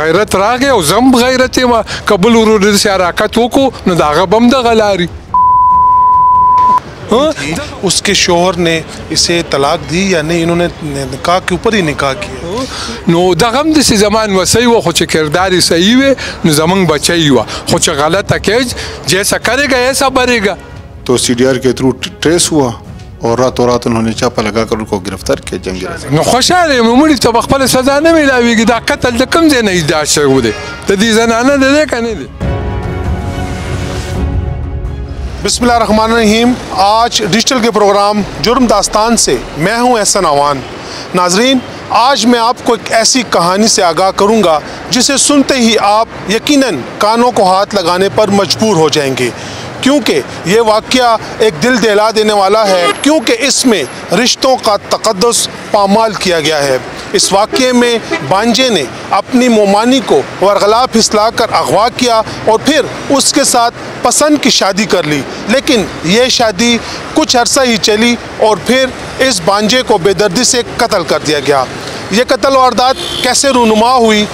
غیرت راغی او زم غیرت یم که بل ورور داسې حرکت وکړو نو د هغه به هم دغه لاري. اس کے شوہر نے اسے طلاق دی یا نہیں؟ انہوں نے نکاح کے اوپر ہی نکاح کیا. نو دغه هم داسې زما نوسۍ وه خو چې کردار یې صحیح وی نو زمونږ بچی وه خو چې غلطه کیج جیسا کرے گا ایسا بھرے گا. تو CDR کے تھرو ٹریس ہوا اور راتوں رات انہوں نے چاپا لگا کر ان کو گرفتار کیا جنگی رسم. نو خوشحاله یم مړي ته به خپله سزا نه میلاویږي. دا قتل د کوم ځای نه ایجاد شوی دی؟ د دې زنانه د دی که نه دی؟ بسم اللہ الرحمن الرحیم. آج ڈیجیٹل کے پروگرام جرم داستان سے میں ہوں احسن عوان. ناظرین، آج میں آپ کو ایک ایسی کہانی سے آگاہ کروں گا جسے سنتے ہی آپ یقیناً کانوں کو ہاتھ لگانے پر مجبور ہو جائیں گے، کیونکہ یہ واقعہ ایک دل دہلا دینے والا ہے، کیونکہ اس میں رشتوں کا تقدس پامال کیا گیا ہے. اس واقعے میں بانجے نے اپنی مومانی کو ورغلا پھسلا کر اغوا کیا اور پھر اس کے ساتھ پسند کی شادی کر لی، لیکن یہ شادی کچھ عرصہ ہی چلی اور پھر اس بانجے کو بے دردی سے قتل کر دیا گیا. یہ قتل واردات کیسے رونما ہوئی،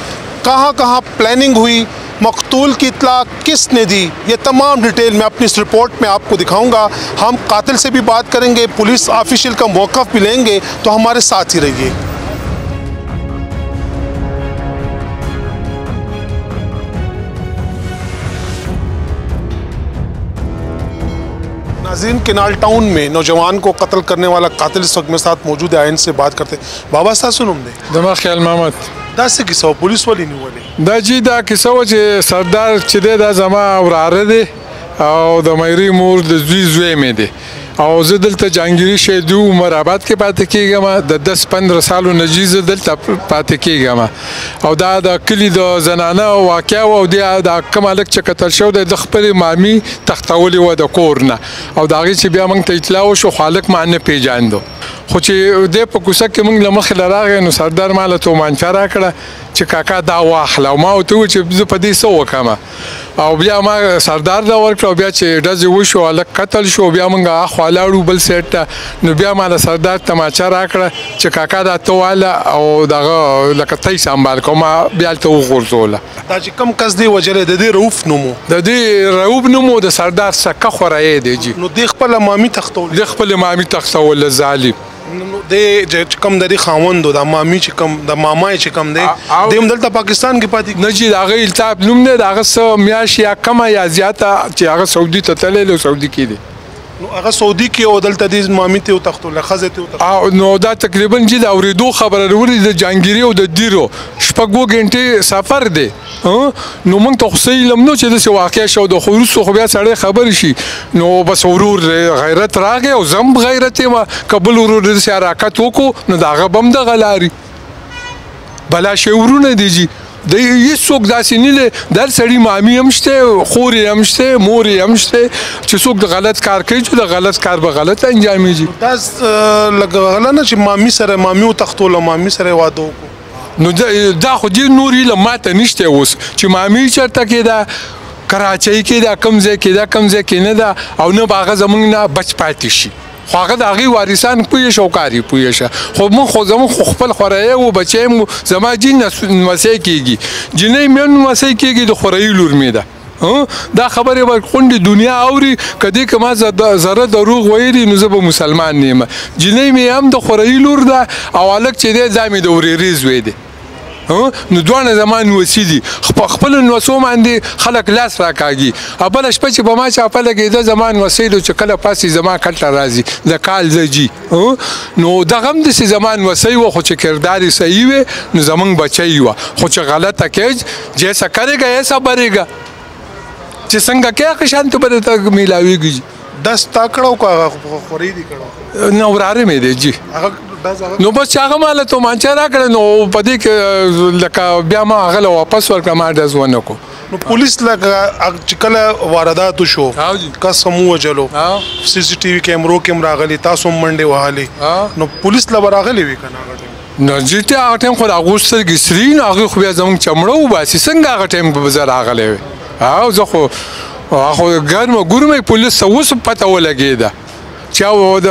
کہاں کہاں پلاننگ ہوئی، مقتول کی اطلاع کس نے دی، یہ تمام ڈیٹیل میں اپنی اس رپورٹ میں آپ کو دکھاؤں گا. ہم قاتل سے بھی بات کریں گے، پولیس آفیشیل کا موقف بھی لیں گے، تو ہمارے ساتھ ہی رہیے. ناظرین، کنال ٹاؤن میں نوجوان کو قتل کرنے والا قاتل اس وقت میرے ساتھ موجود ہے. آئین سے بات کرتے بابا صاحب سنم دے زما خیال محمد دا څه کیسه وه؟ پولیس ولې نیولې؟ دا جی دا کیسه وه چې سردار چې دی دا زما وراره دی او د میري مور د زوی مې دی او زه دلته جهانګیري شهیدي عمر آباد کې پاتې کېږم. د 10-15 سالو نه جي زه دلته پاتې کېږم او دا د کلي د زنانه واقعه وه او دا کوم هلک چې قتل شوی دی د خپلې مامي تښتولې وه د کور نه او د هغې چې بیا موږ ته اطلاع وشو خو هلک ما نه پېژاندو. خو چې دی په کوڅه کې موږ له مخې له راغی نو سردار ما له تومانچه راکړه چې کاکا دا واخله او ما ورته وویل چې زه په دې څه وکړم او بیا ما سردار ته ورکړه او بیا چې ډزې وشو هلک قتل شو بیا موږ اخوا لاړو بل سایډ ته نو بیا ما له سردار تماچه راکړه چې کاکا دا ته واله او دغه لکه تی سنبال کړه ما بیا هلته وغورځوله. دا چې کوم کس دی وجلی د دې رؤف نوم و؟ د دې رؤف نوم و د سردار سکه خورایې دی جي. نو دې خپله مامي تښتوله؟ د خپلې مامي تښتوله ظالم. دې چې کوم د دې خاوند و دا مامي چې کوم د ماما یې چې کوم دی دی هم دلته پاکستان کې پاتې نه جي د هغه التاف نوم دی د هغه څه میاشت یا کمه یا زیاته چې هغه سعودي ته تللی او سعودي کې دی. نو هغه سعودي کې او دلته دې مامي ته وتښتوله ښځې ته وتښتوله؟ نو دا تقریبا جي د اورېدو خبره راوړي د جهانګیري او د دیرو 6 غنټې سفر دی. نو موږ ته خو څه علم نه چې داسې واقع شو د خو وروسته خو بیا سړی خبر شي نو بس ورور غیرت راغی او زم غیرت یم که بل ورور داسې حرکت وکړو نو د هغه به هم دغه لاري بلا شعورونه دي جي. د هېڅوک داسې نه دی د هر سړي مامي هم شته خور یې هم شته مور یې هم شته چې څوک د غلط کار کوي چې د غلط کار به غلط انجامېږي. دا لږ غله نه چې مامي سره مامي وتښتوله مامي سره یې واده وکړو نو دا خو دې نور علم ماته نشته اوس چې مامي چېرته کېده کراچۍ کې ده کوم ځای کې ده کوم ځای کې نه ده او نه به هغه زموږ نه بچ پاتې شي خو هغه د هغې وارثان پوه شه او کار یې پوه شه خو موږ خو زموږ خو خپل خورایی و بچی مو زما جي نمسی کېږي جنۍ مې هم نمسی کېږي د خورایي لور مې ده. دا خبرې به کونډې دنیا اوري که دې که ما زره دروغ ویلي نو زه به مسلمان نه یم. جنۍ مې هم د خورایي لور ده او هلک چې دی دا مې د ورېرې زوی دی. نو دواړه زما نوسي دي خپلو نوسو باندې خلک لاس راکاږي. بله شپه چې په ما چاپه لګېده زما نوسی دی چې کله پاسې زما کټ ته راځي د کال زه جي نو دغه هم داسې زما نوسی وه خو چې کردار یې صحیح وی نو زموږ بچی وه خو چې غلطه کیج جیسا کرے گا ایسا بھرے گا چې څنګه کې هغه شان ته به درته میلاویږي. دس تا کړه که هغه خورۍ دي کړه؟ نه وراره مې دی جي. نو بس چې هغه ما له تومانچه راکړه نو په دې کې لکه بیا ما هغه له واپس ورکړه ما ډز ونه کړو. نو پولیس لکه چې کله واردات وشو کس هم ووجلو CCTV کیمرو کې هم راغلي تاسو هم منډې وهلې نو پولیس له به راغلي وي که نه هغه ټایم؟ نو جي ته هغه ټایم خو د هغو سترګې سري نو هغوی خو بیا زموږ چمړه وباسي څنګه هغه ټایم به زه راغلی وي زه خو ګرمه ګورمه پولیس ته اوس پته ولګېده چې د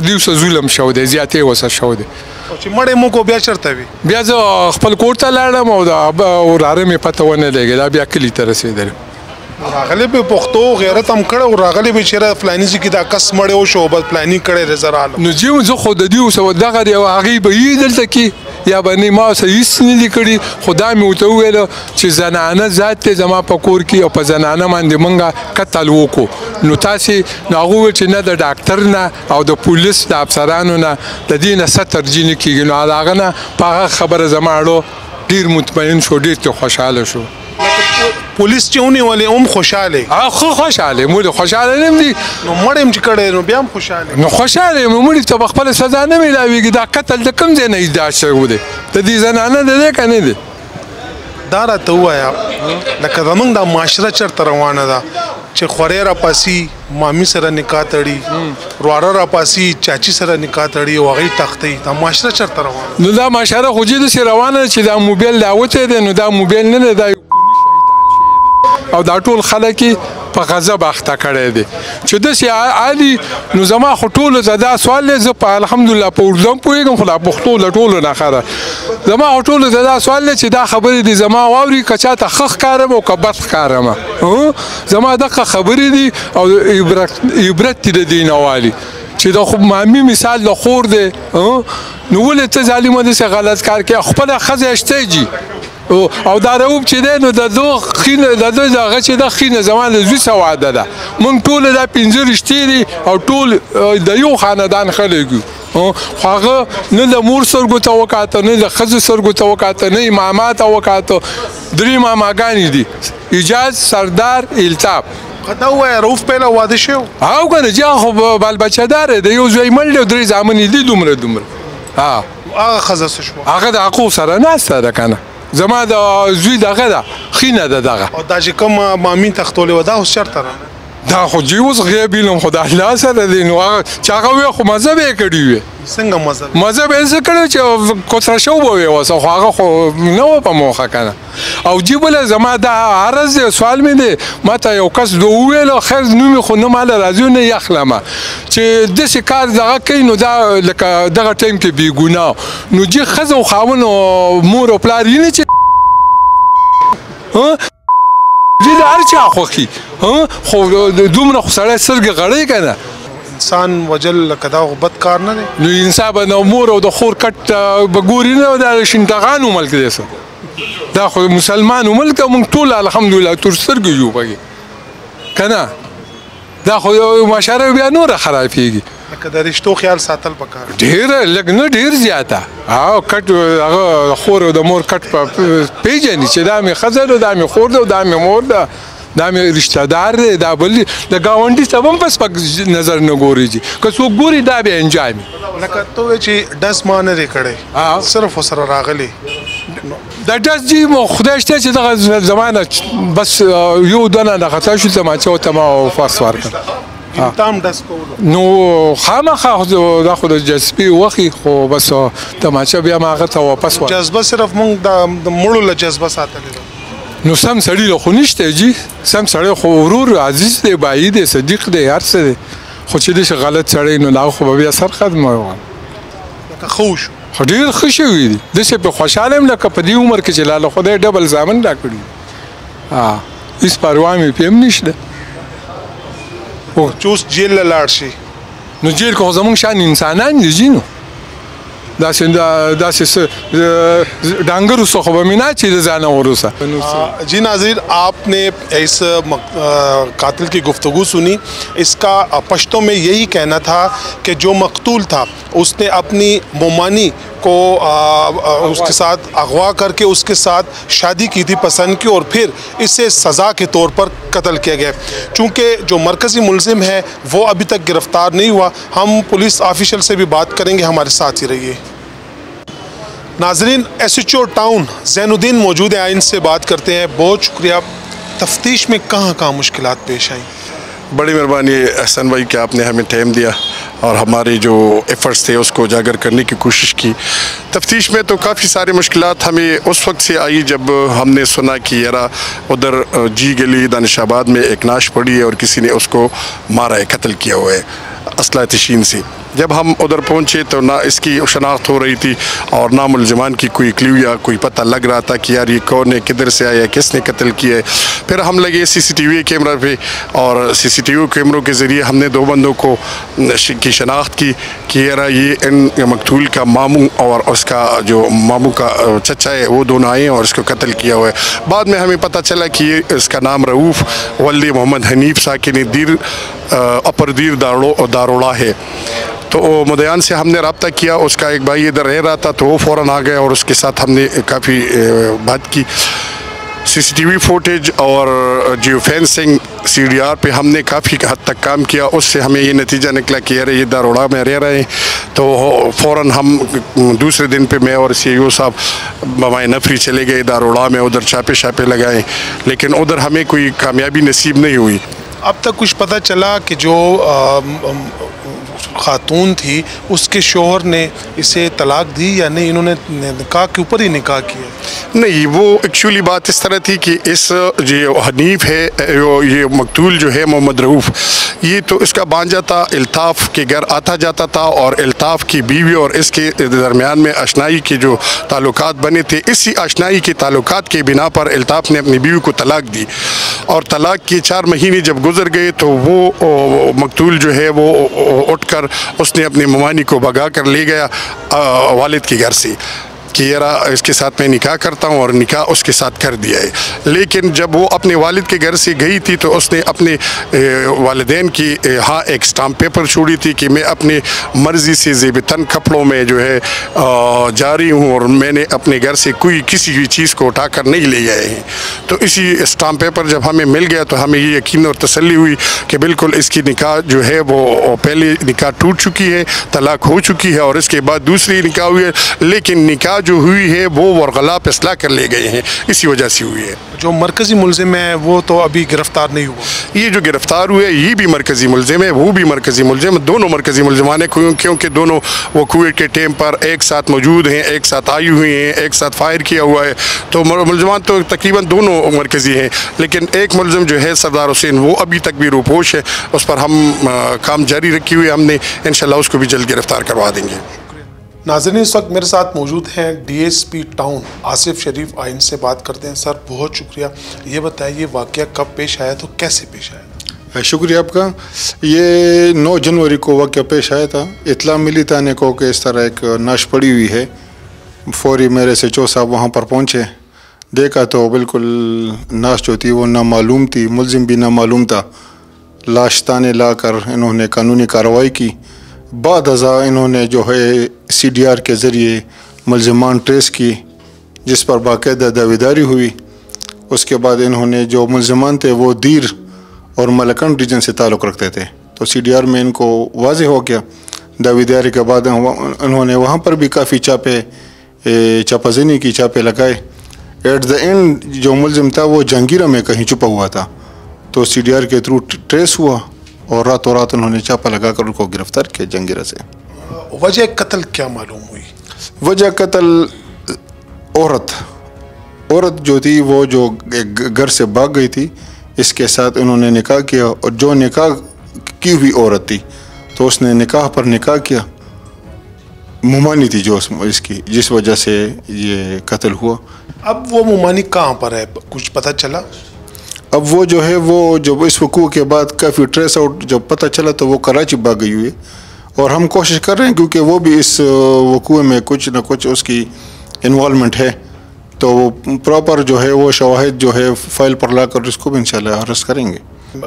دوی څه ظلم شوی دی زیاتې ورسره شوی دی چې مړې مو کو بیا چرته وي؟ بیا زه خپل کور ته لاړم او د وراره مې پته ونه لګېده، بیا کلي ته رسېدلم. راغلی به پښتو غیرت هم کړی او راغلی به چېرې فلاني ځای کې دا کس مړی وشو بس فلاني کړی دی زه راغلم. نو جی زه خو د دې اوس دغه دی هغې به یي دلته کې یا به نه ما اوسه هېڅ نه دي کړي، خو دا مې ورته وویله چې زنانه ذات دی زما په کور کې او په زنانه باندې مونږ قتل وکړو. نو تاسې نو هغه وویل چې نه د ډاکټر نه او د پولیس د افسرانو نه د دې نه څه ترجیح نه کېږي. نو د هغه نه په هغه خبره زما اړو ډېر مطمئن شو، ډېر ترې خوشحاله شو. پولیس چې ونیولې هم خوشحاله؟ خو خوشحاله مو خوشحاله نه دي. نو مړ یم چې کړی نو بیا هم خوشحاله؟ نو خوشحاله یم، مړي ته به خپله سزا نه میلاویږي. دا قتل د کوم ځای نه ایجاد شوی دی؟ د دې زنانه د دی که نه دی؟ دا راته ووایه لکه زمونږ دا معاشره چېرته روانه ده چې خورې راپاسي مامي سره نکاح تړي، ورواره راپاسي چاچي سره نکاح تړي او هغوی تختوي، دا معاشره چېرته روانه؟ نو دا معاشره خو چې داسې روانه ده چې دا موبایل راوتی دی. نو دا موبایل نه دی، دا یو کوني شیطان شی دی او دا ټول خلک یې په غضب اخته کړی دی چې داسې عالي. نو زما خو ټولو ته دا سوال دی، زه په الحمدلله په اردو هم پوهېږم خو لا پښتو له ټولو نه ښه ده. زما خو ټولو ته دا سوال دی چې دا خبرې دي زما واوري، که چاته ښه ښکارم او که بد ښکارم. زما دغه خبرې دي او عبرت دي د دې نه والي چې د مامي مثال د خور دی. نو ولې ته ظالمه داسې غلط کار کوې؟ خپله ښځه شته جي او دا رؤوف چې دی نو د دوه خینه د دوی دغه چې د خینه زما د زوی څه واده ده. موږ ټوله دا 15 رشتې دي او ټول د یو خاندان خلک یو. خو هغه نه د مور سترګو ته وکاته، نه د ښځو سترګو ته وکاته، نه یې ماما ته وکاته. 3 ماماګانې دي، ایجاز، سردار، التاب. دا ووایه رؤوف پهله واده شوی و؟ او که نه جی هغه خو بال بچه‌دار دی، یو زوی مړ دی او 3 زامن یې دي دومره. هغه ښځه څه شوه؟ هغه د عقوق سره ناسته ده که نه. زما د زوی دغه ده خینه ده دغه. او دا چې کوم مامي تختولې وه دا اوس چېرته راغله؟ دا خو جی اوس غیب علم خو د الله سره دی. نو هغه چې هغه وی خو مذهب یې کړي وي. څنګه مذهب؟ مذهب یې څه کړی چې کوڅه شو به وي اوس، خو هغه خو نه وه په موخه که نه. او جی بله زما دا عرض دی، سوال مې دی، ما ته یو کس وویل خیر نوم یې خو نه ماله راځي نه یې اخلمه چې داسې کار دغه کوي. نو دا لکه دغه ټایم کې بېګناه. نو جی ښځه او خاوند او مور او پلار یې نه چې جی د هر چا خوښي، خو دومره خو سړی سترګې غړی که نه. انسان وجل لکه دا خو بد کار نه دی. نو انسان به د مور او د خور کټ به ګوري نه، دا شینټغانو ملک دی څه. دا خو مسلمانو ملک او موږ ټول الحمدلله تور سترګې یو پکې که نه. دا خو یو معاشره بیا نوره خرابېږي. لکه د رشتو خیال ساتل پکار ډېره لږ نه ډېر زیاته. او کټ هغه خور او د مور کټ پېژني چې دا مې ښځه ده، دا مې خور ده، دا مې مور ده، دا مې رشته دار دی، دا بل د ګاونډي ته هم په سپک نظر نه ګوري جي. که څوک ګوري دا بیا انجام وي. لکه ته وایې چې ډز ما نه دی کړی، صرف ورسره راغلی. د ډز جي خدای شته چې دغه زمانه بس یو دونه دغه شو تماچه ورته ما فرص ورکړ. تام ډز کولو نو خامخا دا خو د جذبې وخی، خو بس تماچه بیا ما هغه ته واپس ور جذبه صرف موږ د مړو له جذبه ساتلې ده. نو سم سړي له خو نشته جي، سم سړی خو ورور عزیز دی، بایی دی، صدیق دی، هر څه دی. خو چې داسې غلط سړی نو دا خو به بیا سر ختمه وي. لکه ښه وشو، خو ډېر ښه شوي دي. داسې پې خوشحاله یم لکه په دې عمر کې چې لاله خدای ډبل زامن را کړي. هېڅ پروا مې پې هم نشته. چې اوس جیل له لاړ شي نو جیل کې خو زموږ شان انسانان دي جي. نو داسې ډانګرو څخه به مې نه چې د ځانه وروسه. جی ناظرین، آپ نے اس قاتل کی گفتگو سنی. اس کا پشتوں میں یہی کہنا تھا کہ جو مقتول تھا اس نے اپنی مومانی کو اس کے ساتھ اغوا کر کے اس کے ساتھ شادی کی تھی، پسند کی، اور پھر اسے سزا کے طور پر قتل کیا گیا. چونکہ جو مرکزی ملزم ہے وہ ابھی تک گرفتار نہیں ہوا. ہم پولیس آفیشل سے بھی بات کریں گے، ہمارے ساتھ ہی رہیے. ناظرین، ایس ایچ او ٹاؤن زین الدین موجود ہیں، ان سے بات کرتے ہیں. بہت شکریہ. تفتیش میں کہاں کہاں مشکلات پیش آئیں؟ بڑی مہربانی احسن بھائی کہ آپ نے ہمیں ٹائم دیا اور ہمارے جو ایفرٹس تھے اس کو اجاگر کرنے کی کوشش کی. تفتیش میں تو کافی سارے مشکلات ہمیں اس وقت سے آئی جب ہم نے سنا کہ یارا ادھر جی گلی دانش آباد میں ایک نعش پڑی ہے اور کسی نے اس کو مارا ہے، قتل کیا ہوا ہے اسلحہ تشین سے. جب ہم ادھر پہنچے تو نہ اس کی شناخت ہو رہی تھی اور نہ ملزمان کی کوئی کلیو یا کوئی پتہ لگ رہا تھا کہ یار یہ کون ہے, کدھر سے آیا, کس نے قتل کیا ہے. پھر ہم لگے CCTV کیمرہ پہ اور CCTV کیمروں کے ذریعے ہم نے 2 بندوں کو کی شناخت کی کہ یہ ان مقتول کا ماموں اور اس کا جو ماموں کا چچا ہے وہ دونوں آئے ہیں اور اس کو قتل کیا ہوا ہے. بعد میں ہمیں پتہ چلا کہ یہ اس کا نام رؤوف ولد محمد حنیف ساکن دیر اپر دیر داروڑا ہے. تو مدیان سے ہم نے رابطہ کیا, اس کا ایک بھائی ادھر رہ رہا تھا تو وہ فوراً آ گیا اور اس کے ساتھ ہم نے کافی بات کی. CCTV فوٹیج اور جیو فینسنگ CDR پہ ہم نے کافی حد تک کام کیا. اس سے ہمیں یہ نتیجہ نکلا کہ یہ داروڑا میں رہ رہے ہیں. تو فوراً ہم دوسرے دن پہ میں اور CIO صاحب بمائے نفری چلے گئے داروڑا میں, ادھر چھاپے لگائے, لیکن ادھر ہمیں کوئی کامیابی نصیب نہیں ہوئی. اب تک کچھ پتہ چلا کہ جو خاتون تھی اس کے شوہر نے اسے طلاق دی یا نہیں, انہوں نے نکاح کے اوپر ہی نکاح کیا؟ نہیں, وہ ایکچولی بات اس طرح تھی کہ اس جو حنیف ہے, یہ مقتول جو ہے محمد رؤوف, یہ تو اس کا بانجا تھا, الطاف کے گھر آتا جاتا تھا اور الطاف کی بیوی اور اس کے درمیان میں اشنائی کے جو تعلقات بنے تھے, اسی اشنائی کے تعلقات کے بنا پر الطاف نے اپنی بیوی کو طلاق دی. اور طلاق کے 4 مہینے جب گزر گئے تو وہ مقتول جو ہے وہ اٹھ کر اس نے اپنے ممانی کو بھگا کر لے گیا والد کے گھر سے کہ یارا اس کے ساتھ میں نکاح کرتا ہوں, اور نکاح اس کے ساتھ کر دیا ہے. لیکن جب وہ اپنے والد کے گھر سے گئی تھی تو اس نے اپنے والدین کی ہاں ایک سٹامپ پیپر چھوڑی تھی کہ میں اپنے مرضی سے زیب تن کپڑوں میں جو ہے جا رہی ہوں اور میں نے اپنے گھر سے کوئی کسی بھی چیز کو اٹھا کر نہیں لے گئے ہیں. تو اسی سٹامپ پیپر جب ہمیں مل گیا تو ہمیں یہ یقین اور تسلی ہوئی کہ بالکل اس کی نکاح جو ہے وہ پہلے نکاح ٹوٹ چکی ہے, طلاق ہو چکی ہے اور اس کے بعد دوسری نکاح ہوئی ہے, لیکن نکاح جو ہوئی ہے وہ ورغلا پہ اصلاح کر لے گئے ہیں, اسی وجہ سے ہوئی ہے. جو مرکزی ملزم ہے وہ تو ابھی گرفتار نہیں ہوا. یہ جو گرفتار ہوئے یہ بھی مرکزی ملزم ہے, وہ بھی مرکزی ملزم, دونوں مرکزی ملزمان ہیں, کیونکہ دونوں وہ کوویڈ کے ٹائم پر ایک ساتھ موجود ہیں, ایک ساتھ آئی ہوئی ہیں, ایک ساتھ فائر کیا ہوا ہے. تو ملزمان تو تقریباً دونوں مرکزی ہیں, لیکن ایک ملزم جو ہے سردار حسین وہ ابھی تک بھی روپوش ہے, اس پر ہم کام جاری رکھی ہوئے, ہم نے انشاءاللہ اس کو بھی جلد گرفتار کروا دیں گے. ناظرین, اس وقت میرے ساتھ موجود ہیں DSP ٹاؤن آصف شریف آئین سے بات کرتے ہیں. سر بہت شکریہ. یہ بتائیے یہ واقعہ کب پیش آیا تو کیسے پیش آیا؟ شکریہ آپ کا. یہ 9 جنوری کو واقعہ پیش آیا تھا. اطلاع ملی تھانے کو کہ اس طرح ایک نعش پڑی ہوئی ہے. فوری میرے SHO صاحب وہاں پر پہنچے, دیکھا تو بالکل نعش جو تھی وہ نامعلوم تھی, ملزم بھی نامعلوم تھا. لاش تانے لا کر انہوں نے قانونی کارروائی کی. بعد ازاں انہوں نے جو ہے CDR کے ذریعے ملزمان ٹریس کی, جس پر باقاعدہ دعویداری ہوئی. اس کے بعد انہوں نے جو ملزمان تھے وہ دیر اور ملکنڈ ریجن سے تعلق رکھتے تھے, تو CDR میں ان کو واضح ہو گیا. دعویداری کے بعد انہوں نے وہاں پر بھی کافی چاپہ زنی کی, چاپے لگائے. ایٹ دا اینڈ جو ملزم تھا وہ جہانگیرہ میں کہیں چھپا ہوا تھا, تو CDR کے تھرو ٹریس ہوا اور راتوں رات انہوں نے چاپا لگا کر ان کو گرفتار کیا جہانگیرہ سے. وجہ قتل کیا معلوم ہوئی؟ وجہ قتل عورت جو تھی وہ جو گھر سے بھاگ گئی تھی, اس کے ساتھ انہوں نے نکاح کیا, اور جو نکاح کی ہوئی عورت تھی تو اس نے نکاح پر نکاح کیا, ممانی تھی جو اس کی, جس وجہ سے یہ قتل ہوا. اب وہ ممانی کہاں پر ہے, کچھ پتہ چلا؟ اب وہ جو ہے وہ جب اس وقوع کے بعد کافی ٹریس آؤٹ جب پتہ چلا تو وہ کراچی بھاگ گئی ہوئی ہے, اور ہم کوشش کر رہے ہیں کیونکہ وہ بھی اس وقوع میں کچھ نہ کچھ اس کی انوالومنٹ ہے, تو وہ پراپر جو ہے وہ شواہد جو ہے فائل پر لا کر اس کو بھی انشاءاللہ اریسٹ کریں گے.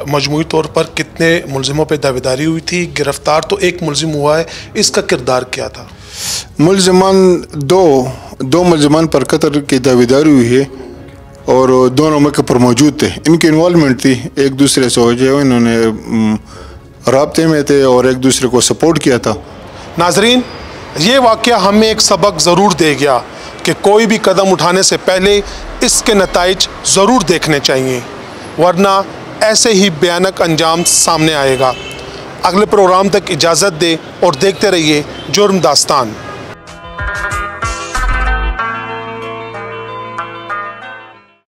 مجموعی طور پر کتنے ملزموں پہ دعویداری ہوئی تھی؟ گرفتار تو ایک ملزم ہوا ہے, اس کا کردار کیا تھا؟ ملزمان دو ملزمان پر قتل کی دعویداری ہوئی ہے, اور دونوں موقع پر موجود تھے. ان کی انوالومنٹ تھی, ایک دوسرے سے جو ہے انہوں نے رابطے میں تھے اور ایک دوسرے کو سپورٹ کیا تھا. ناظرین, یہ واقعہ ہمیں ایک سبق ضرور دے گیا کہ کوئی بھی قدم اٹھانے سے پہلے اس کے نتائج ضرور دیکھنے چاہیے, ورنہ ایسے ہی بھیانک انجام سامنے آئے گا. اگلے پروگرام تک اجازت دے اور دیکھتے رہیے جرم داستان.